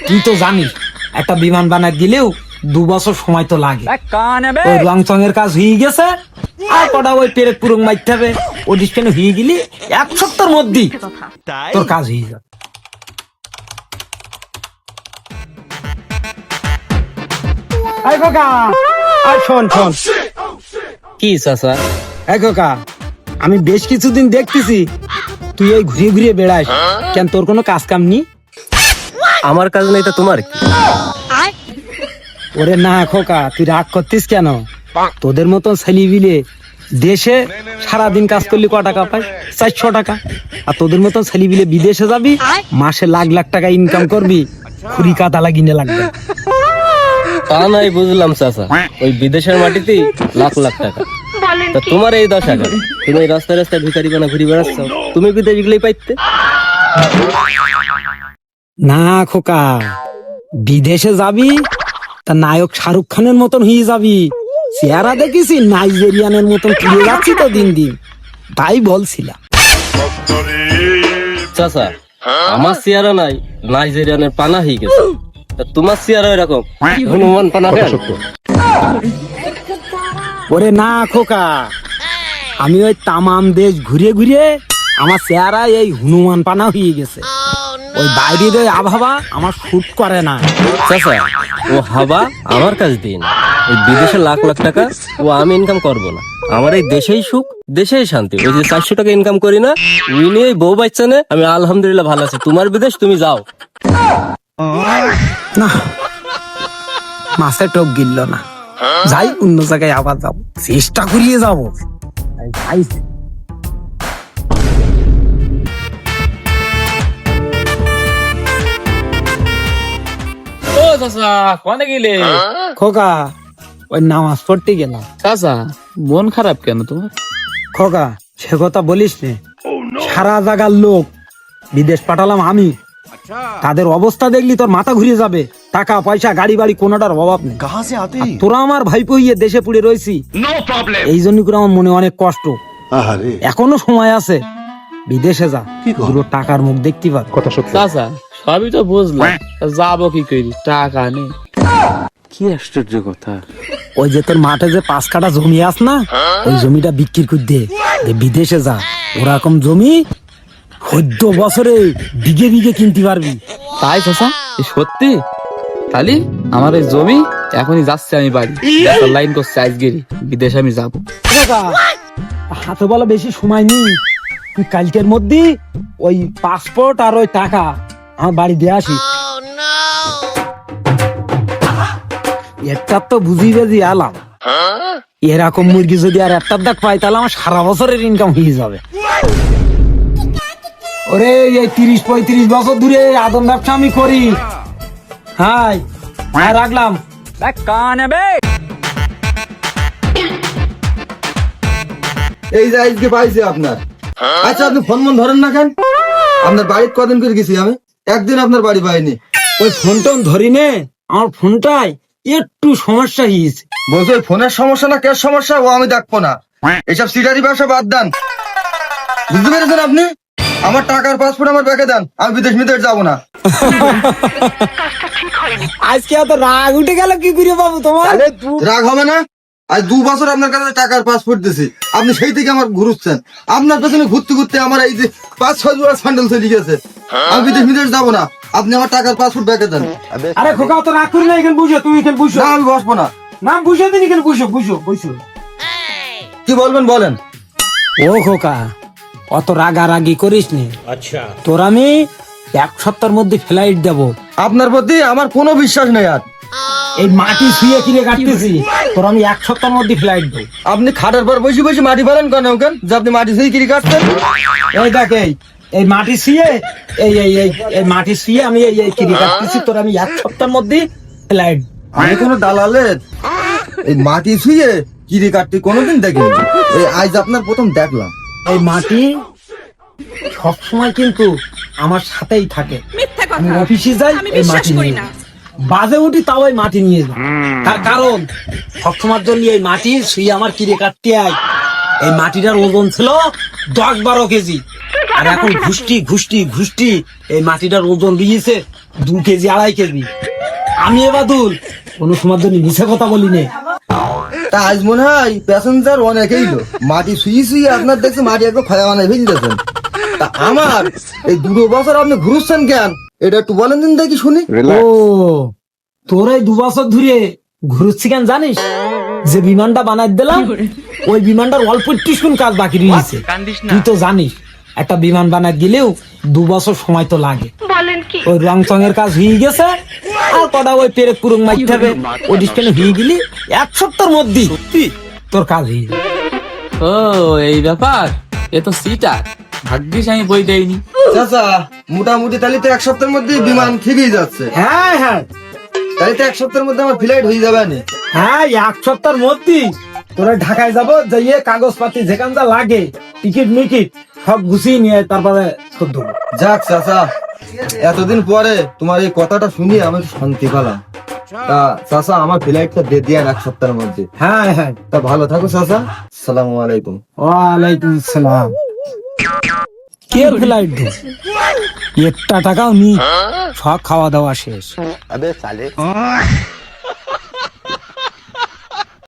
তুই তো জানিস একটা বিমান বানায় দিলেও 2 বছর সময় তো লাগে। ওই রং চঙের কাজ হয়ে গেছে, আর কটা ওই পেরেক পুরুং মারতে হবে। ও ডিসপ্লে হয়ে গেলি 1 সপ্তাহের মধ্যেই তোর কাজ হয়ে যাবে। এই খোকা, আর শোন শোন। কি চাচা? এই খোকা, আমি বেশ কিছুদিন দেখতেছি তুই এই ঘুরিয়ে ঘুরিয়ে বেড়াস, কেন তোর কোনো কাজ কাম নেই? আমার কাজ নেই তো তোমার কি? ওরে না খোকা, তুই রাগ করতিস কেন? তোদের মতন ছেলেবিলে দেশে সারাদিন কাজ করলি ক টাকা পাই? 400 টাকা। আর তোদের মতন ছেলেবিলে বিদেশে যাবি, মাসে লাখ লাখ টাকা ইনকাম করবি, খুরি কাতা লাগিনে লাগবে। তা নাই বুঝলাম চাচা, ওই বিদেশের মাটিতেই লাখ লাখ টাকা। তা তোমার এই 10 টাকা, তুমি এই রাস্তায় রাস্তায় ভিখারি বানা ঘুরি বেড়াচ্ছ, তুমি বিদেশ গেলেই পাইতে। না খোকা, বিদেশে যাবি তা নায়ক শাহরুখ খানের মতন হয়ে যাবি। চেহারা দেখিস নাইজেরিয়ানের মতন ফিরে যাচ্ছি তো দিন দিন, তাই বলছিলাম। চাচা, আমার চেহারা নাই নাইজেরিয়ানের পানা হয়ে গেছে, তা তোমার চেহারা এরকম হনুমান পানা কেন? ওরে না খোকা, আমি ওই তামাম দেশ ঘুরে ঘুরে আমার চেহারা এই হনুমান পানা হয়ে গেছে। ওই বাইরের ওই আবহাওয়া আমার শুট করে না। চাচা, ও হাবা আমার কাজ দিন, ওই বিদেশে লাখ লাখ টাকা ও আমি ইনকাম করবো না। আমার এই দেশেই সুখ, দেশেই শান্তি। ওই যে 400 টাকা ইনকাম করি না, ওই নিয়ে বউ বাচ্চা নে আমি আলহামদুলিল্লাহ ভালো আছি। তোমার বিদেশ তুমি যাও না, মাছে টোপ গিলল না, যাই অন্য জায়গায় আবার যাবো, চেষ্টা করিয়ে যাবো। ও চাচা, কোনে গেলে? খোকা, ওই নামাজ পড়তে গেলাম। চাচা, মন খারাপ কেন তোমার? খোকা, সে কথা বলিস নে। সারা জায়গার লোক বিদেশ পাঠালাম আমি, তাদের অবস্থা দেখলি তোর মাথা ঘুরিয়ে যাবে। টাকা পয়সা গাড়ি বাড়ি কোনোটার অভাব নেই। আর তোরা আমার ভাইপো হইয়ে দেশে পুড়ে রয়েছি, এই জন্য করে আমার মনে অনেক কষ্ট। এখনো সময় আছে, বিদেশে যা, পুরো টাকার মুখ দেখতে পাবি। চাচা, সবই তো বুঝলাম, তা যাবো কি করি? টাকা নেই। কি আশ্চর্য কথা! ওই যে তোর মাঠে যে 5 কাঠা জমি আস না, ওই জমিটা বিক্রি করে দে, বিদেশে যা। ওরকম জমি 14 বছরে বিঘে বিঘে কিনতে পারবি। তাই চাচা, এ সত্যি? তাহলে আমার এই জমি এখনই যাচ্ছে, আমি বাড়ি লাইন করছি, আজকেরই বিদেশে আমি যাবো। হাতে বলা বেশি সময় নেই, তুই কালকের মধ্যে ওই পাসপোর্ট আর ওই টাকা আমার বাড়ি দিয়ে আসি। একটা তো বুঝি বেজি আলাম, এরকম মুরগি যদি আর একটা দাগ পাই তাহলে আমার সারা বছরের ইনকাম হয়ে যাবে। ওরে এই 30-35 বছর ধরে আদম ব্যবসা আমি করি। হাই হ্যাঁ, রাখলাম। এই যে আজকে পাইছি আপনার। আচ্ছা, আপনি ফোন মন ধরেন না কেন? আপনার বাড়ি কদিন করে গেছি আমি, একদিন আপনার বাড়ি পাইনি। ওই ফোন টোন ধরি নে, আমার ফোনটাই একটু সমস্যা হয়েছে। বলছো ওই ফোনের সমস্যা না ক্যাশ সমস্যা, ও আমি দেখবো না। এইসব সিটারি ব্যবসা বাদ দেন, বুঝতে পেরেছেন আপনি? আমার টাকার পাসপোর্ট আমার ব্যাগে দেন, আমি বিদেশ মিদেশ যাবো না। আজকে এত রাগ উঠে গেল কি করে বাবু তোমার? রাগ হবে না? আজ 2 বছর আপনার কাছে টাকার পাসপোর্ট দিছি, আপনি সেই থেকে আমার ঘুরুচ্ছেন। আপনার পেছনে ঘুরতে ঘুরতে আমার এই যে 5-6 জোড়া স্যান্ডেল চলে গেছে। আমি বিদেশ মিদেশ যাবো না, আপনি আমার টাকার পাসপোর্ট ব্যাগে দেন। আরে খোকা, তো রাগ করি না, এখানে বুঝো, তুমি এখানে বুঝো। না, আমি বসবো না। না বুঝো, তুমি এখানে বুঝো, বুঝো বুঝো। কি বলবেন বলেন। ও খোকা, অত রাগারাগি করিস নি। আচ্ছা, তোর আমি 1 সপ্তাহের মধ্যে ফ্লাইট দেবো। আপনার প্রতি আমার কোনো বিশ্বাস নেই আর। এই মাটি শুয়ে কিনে কাটতেছি, তোর আমি 1 সপ্তাহের মধ্যে ফ্লাইট দেবো। আপনি খাটের পর বসে বসে মাটি ফেলেন কেন ওখান, যে আপনি মাটি শুয়ে কিনে কাটতেন? এই দেখ, এই মাটি শুয়ে, এই মাটি শুয়ে আমি এই কিনে কাটতেছি, তোর আমি 1 সপ্তাহের মধ্যে ফ্লাইট। আমি কোনো দালালের এই মাটি শুয়ে কিনে কাটতে কোনোদিন দেখিনি, এই আজ আপনার প্রথম দেখলাম। এই মাটি সবসময় কিন্তু আমার সাথেই থাকে। আমি অফিসে যাই, এই মাটি নিয়ে যাই। বাজে উঠি, তাও এই মাটি নিয়ে যাই। তার কারণ সবসময়ের জন্য এই মাটি শুয়ে আমার কিনে কাটতে আয়। এই মাটিটার ওজন ছিল 10-12 কেজি, আর এখন ঘুষ্টি ঘুষ্টি ঘুষ্টি এই মাটিটার ওজন দিয়েছে 2 কেজি 2.5 কেজি। আমি এ বাদুল কোনো সময় জন্য মিছে কথা বলি নে। তা আজ মনে হয় প্যাসেঞ্জার অনেকেই লো মাটি শুয়ে আপনার দেখছি মাটি একদম ফায়া বানায় ফেলে দিয়েছেন। তা আমার এই 2 বছর আপনি ঘুরছেন কেন এটা একটু বলেন দিন দেখি শুনি। ও তোর এই 2 বছর ধরে ঘুরছি কেন জানিস? যে বিমানটা বানাই দিলাম ওই বিমানটার অল্প একটু কাজ বাকি রয়েছে। তুই তো জানিস একটা বিমান বানাই গেলেও 2 বছর সময় তো লাগে। ওই রং চঙের কাজ হয়ে গেছে আর কটা ওই পেরেক পুরুং মারতে হবে। ওই ডিসপ্লে হয়ে গেলি 1 সপ্তাহের মধ্যে তোর কাজ হয়ে যাবে। ও এই ব্যাপার, এ তো সিটার, ভাগ্যিস আমি বই দেয়নি। চাচা মোটামুটি তাহলে তো 1 সপ্তাহের মধ্যে বিমান ঠিকই যাচ্ছে। হ্যাঁ হ্যাঁ তাহলে তো 1 সপ্তাহের মধ্যে আমার ফ্লাইট হয়ে যাবে না? হ্যাঁ 1 সপ্তাহের মধ্যে তোরা ঢাকায় যাবো, যাইয়ে কাগজপাতি যেখান যা লাগে টিকিট মিকিট সব গুছিয়ে নিয়ে তারপরে খোঁজ দেবো। যাক চাচা, এতদিন পরে তোমার এই কথাটা শুনি আমি একটু শান্তি পেলাম। তা চাচা আমার ফ্লাইটটা দিয়ে দিয়ে 1 সপ্তাহের মধ্যে। হ্যাঁ হ্যাঁ তা ভালো থাকো চাচা, আসসালামু আলাইকুম। ওয়ালাইকুম আসসালাম। কে ফ্লাইট দে একটা টাকাও নি, সব খাওয়া দাওয়া শেষ।